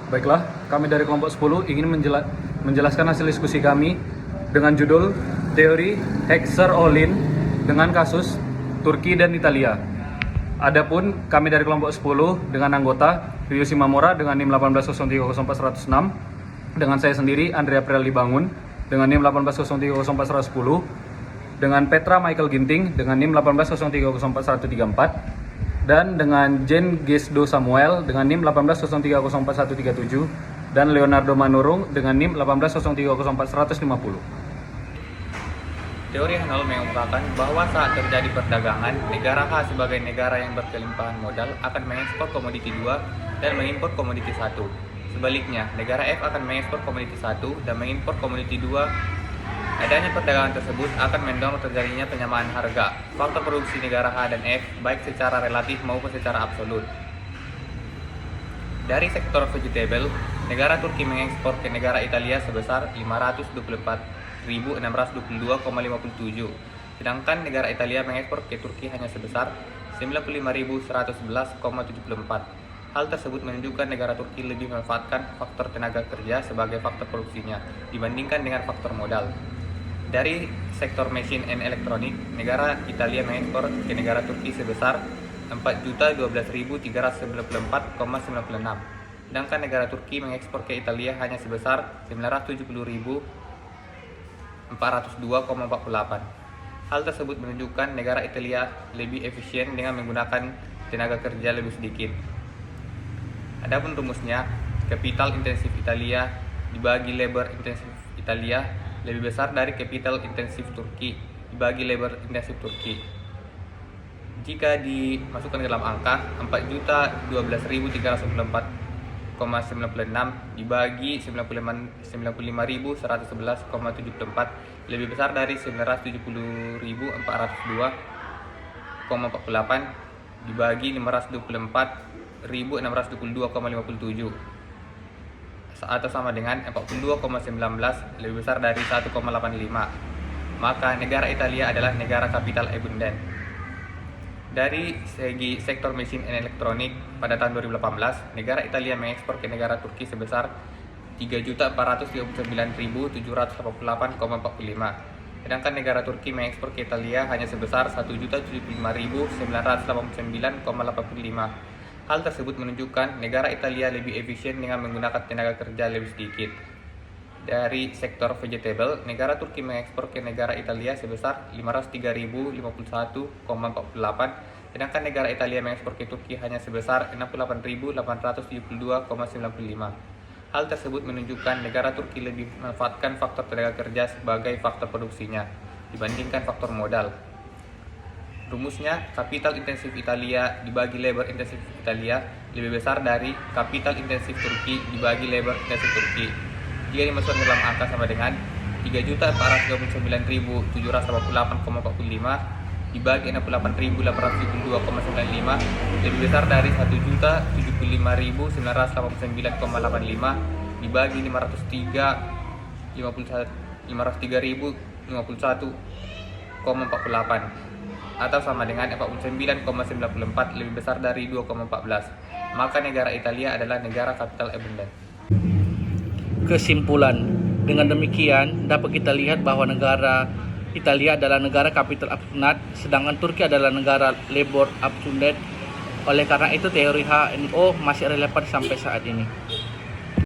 Baiklah, kami dari kelompok 10 ingin menjelaskan hasil diskusi kami dengan judul Teori Hexer-Ohlin dengan kasus Turki dan Italia. Adapun kami dari kelompok 10 dengan anggota Rio Simamora dengan NIM 180304106, dengan saya sendiri Andrea April Dibangun dengan NIM 180304110, dengan Petra Michael Ginting dengan NIM 180304134, dan dengan Jen Gesdo Samuel dengan NIM 180304137, dan Leonardo Manurung dengan NIM 180304150. Teori Hanol mengungkapkan bahwa saat terjadi perdagangan, negara H sebagai negara yang berkelimpahan modal akan mengekspor komoditi 2 dan mengimpor komoditi 1. Sebaliknya, negara F akan mengekspor komoditi 1 dan mengimpor komoditi 2. Adanya perdagangan tersebut akan mendorong terjadinya penyamaan harga faktor produksi negara H dan F baik secara relatif maupun secara absolut. Dari sektor vegetable, negara Turki mengekspor ke negara Italia sebesar 524.622,57, sedangkan negara Italia mengekspor ke Turki hanya sebesar 95.111,74. Hal tersebut menunjukkan negara Turki lebih memanfaatkan faktor tenaga kerja sebagai faktor produksinya dibandingkan dengan faktor modal. Dari sektor mesin and elektronik, negara Italia mengekspor ke negara Turki sebesar 4.012.394,96, sedangkan negara Turki mengekspor ke Italia hanya sebesar 970.402,48. Hal tersebut menunjukkan negara Italia lebih efisien dengan menggunakan tenaga kerja lebih sedikit. Adapun rumusnya, capital intensif Italia dibagi labor intensif Italia lebih besar dari capital intensif Turki dibagi labor intensif Turki. Jika dimasukkan ke dalam angka, 4.012.394,96 dibagi 95.111,74 lebih besar dari 970.402,48 dibagi 524.622,57 atau sama dengan 42,19 lebih besar dari 1,85. Maka negara Italia adalah negara kapital abundant. Dari segi sektor mesin dan elektronik, pada tahun 2018, negara Italia mengekspor ke negara Turki sebesar 3.439.788,45, sedangkan negara Turki mengekspor ke Italia hanya sebesar 1.075.989,85. Hal tersebut menunjukkan negara Italia lebih efisien dengan menggunakan tenaga kerja lebih sedikit. Dari sektor vegetable, negara Turki mengekspor ke negara Italia sebesar 503.051,48, sedangkan negara Italia mengekspor ke Turki hanya sebesar 68.872,95. Hal tersebut menunjukkan negara Turki lebih memanfaatkan faktor tenaga kerja sebagai faktor produksinya dibandingkan faktor modal. Rumusnya, kapital intensif Italia dibagi labor intensif Italia lebih besar dari kapital intensif Turki dibagi labor intensif Turki. Jika dimasukkan dalam angka sama dengan 3.439.788,45 dibagi 68.872,95 lebih besar dari 1.075.989,85 dibagi 503.051,48 atau sama dengan 49,94 lebih besar dari 2,14. Maka negara Italia adalah negara kapital abundant. Kesimpulan, dengan demikian dapat kita lihat bahwa negara Italia adalah negara kapital abundant, sedangkan Turki adalah negara labor abundant. Oleh karena itu teori HNO masih relevan sampai saat ini.